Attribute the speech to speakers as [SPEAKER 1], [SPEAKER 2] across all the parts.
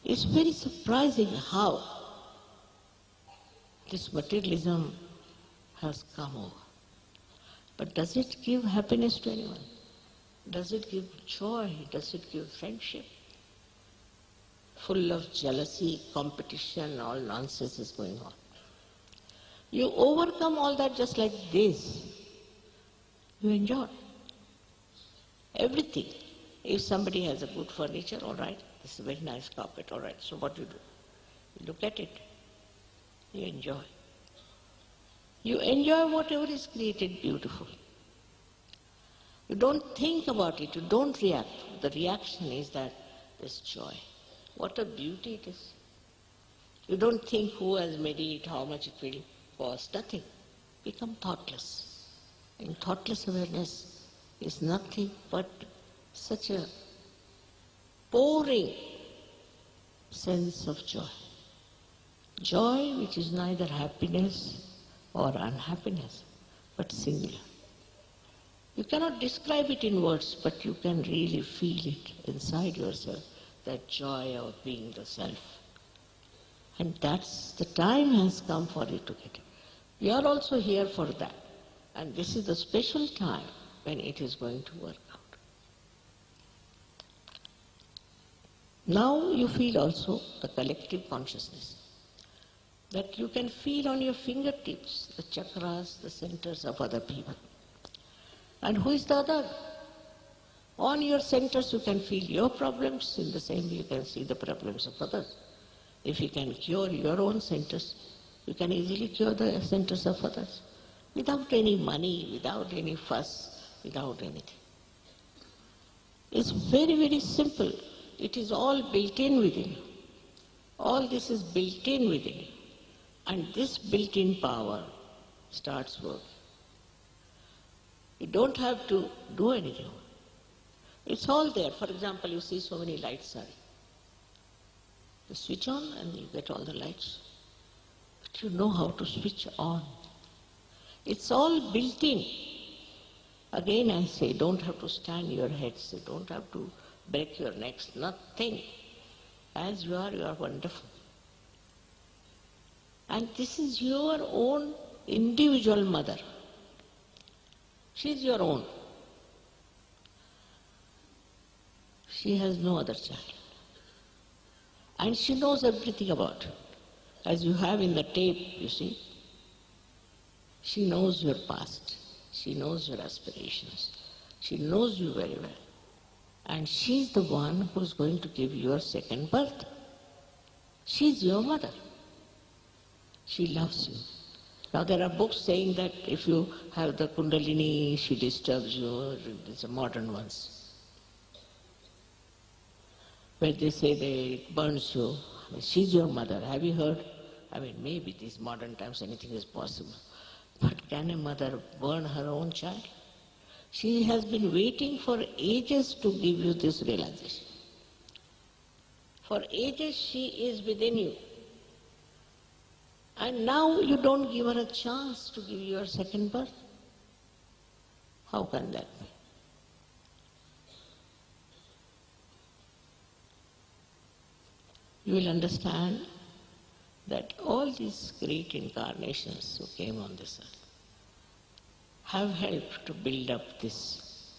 [SPEAKER 1] It's very surprising how this materialism has come over. But does it give happiness to anyone? Does it give joy? Does it give friendship? Full of jealousy, competition, all nonsense is going on. You overcome all that just like this. You enjoy everything. If somebody has a good furniture, all right, this is a very nice carpet, all right, so what do? You look at it, you enjoy. You enjoy whatever is created beautiful. You don't think about it, you don't react. The reaction is that there's joy. What a beauty it is. You don't think who has made it, how much it will cost, nothing. Become thoughtless. And thoughtless awareness is nothing but such a pouring sense of joy. Joy which is neither happiness or unhappiness, but singular. You cannot describe it in words, but you can really feel it inside yourself, that joy of being the self. And that's the time has come for you to get it. We are also here for that. And this is the special time when it is going to work out. Now you feel also the collective consciousness, that you can feel on your fingertips the chakras, the centers of other people. And who is the other? On your centers you can feel your problems, in the same way you can see the problems of others. If you can cure your own centers, you can easily cure the centers of others, without any money, without any fuss, without anything. It's very, very simple. It is all built in within you. All this is built in within you. And this built-in power starts working. You don't have to do anything. It's all there. For example, you see so many lights are. You switch on and you get all the lights. But you know how to switch on. It's all built in. Again I say, don't have to stand your heads, don't have to break your necks, nothing. As you are wonderful. And this is your own individual mother. She is your own. She has no other child. And she knows everything about you. As you have in the tape, you see. She knows your past. She knows your aspirations. She knows you very well. And she's the one who's going to give you your second birth. She's your mother. She loves you. Now there are books saying that if you have the Kundalini, she disturbs you. These are modern ones. Where they say it burns you. I mean, she's your mother. Have you heard? I mean, maybe these modern times anything is possible. But can a mother burn her own child? She has been waiting for ages to give you this realization. For ages she is within you. And now you don't give her a chance to give you your second birth. How can that be? You will understand that all these great incarnations who came on this earth have helped to build up this.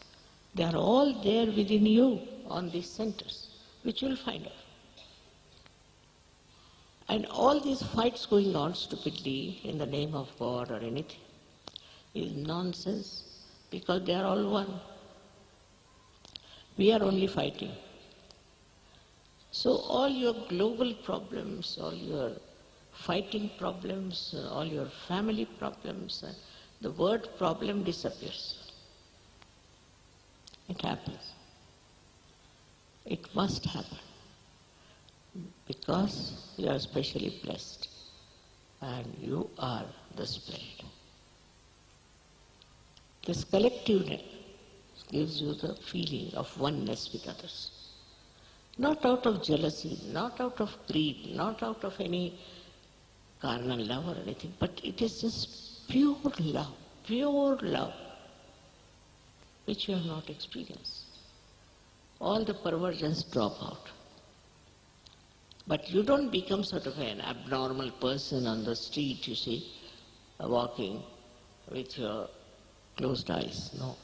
[SPEAKER 1] They are all there within you on these centers, which you will find out. And all these fights going on stupidly in the name of God or anything is nonsense, because they are all one. We are only fighting. So all your global problems, all your fighting problems, all your family problems, the word problem disappears. It happens. It must happen. Because you are specially blessed and you are the Spirit. This collectiveness gives you the feeling of oneness with others. Not out of jealousy, not out of greed, not out of any carnal love or anything, but it is just pure love, which you have not experienced. All the perversions drop out. But you don't become sort of an abnormal person on the street, you see, walking with your closed eyes. No.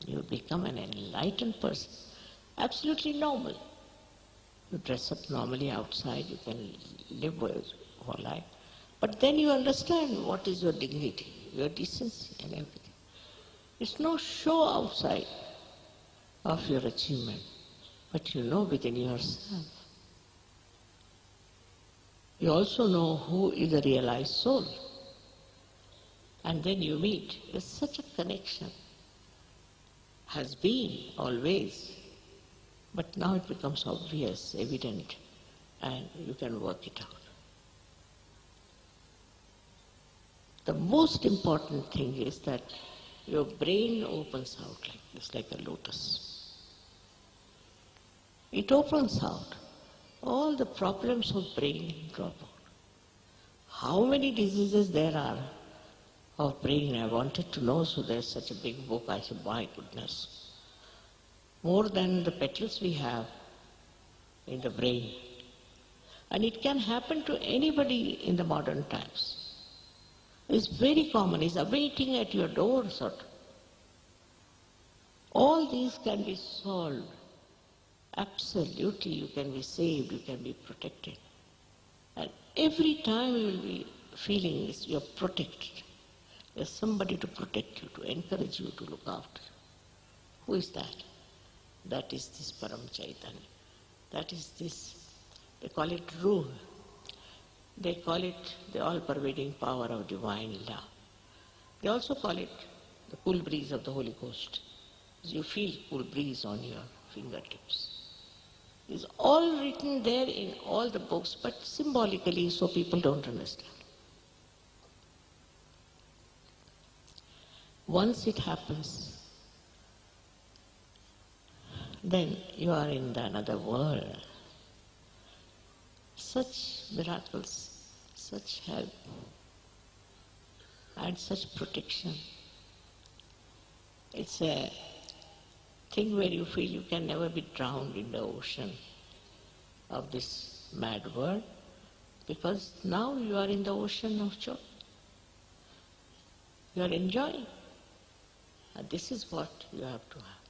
[SPEAKER 1] You become an enlightened person, absolutely normal. You dress up normally outside, you can live your life. But then you understand what is your dignity, your decency and everything. It's no show outside of your achievement, but you know within yourself. You also know who is a realized soul. And then you meet. There's such a connection. Has been always. But now it becomes obvious, evident, and you can work it out. The most important thing is that your brain opens out like this, like a lotus. It opens out. All the problems of brain drop out. How many diseases there are of brain? I wanted to know, so there's such a big book. I said, my goodness. More than the petals we have in the brain. And it can happen to anybody in the modern times. It's very common. It's awaiting at your door, sort of. All these can be solved. Absolutely, you can be saved, you can be protected. And every time you will be feeling this, you're protected. There's somebody to protect you, to encourage you, to look after you. Who is that? That is this Param Chaitanya. That is this. They call it Ruh. They call it the all-pervading power of divine love. They also call it the cool breeze of the Holy Ghost. You feel cool breeze on your fingertips. It's all written there in all the books, but symbolically so people don't understand. Once it happens, then you are in another world. Such miracles, such help, and such protection. It's a thing where you feel you can never be drowned in the ocean of this mad world, because now you are in the ocean of joy. You are enjoying. And this is what you have to have.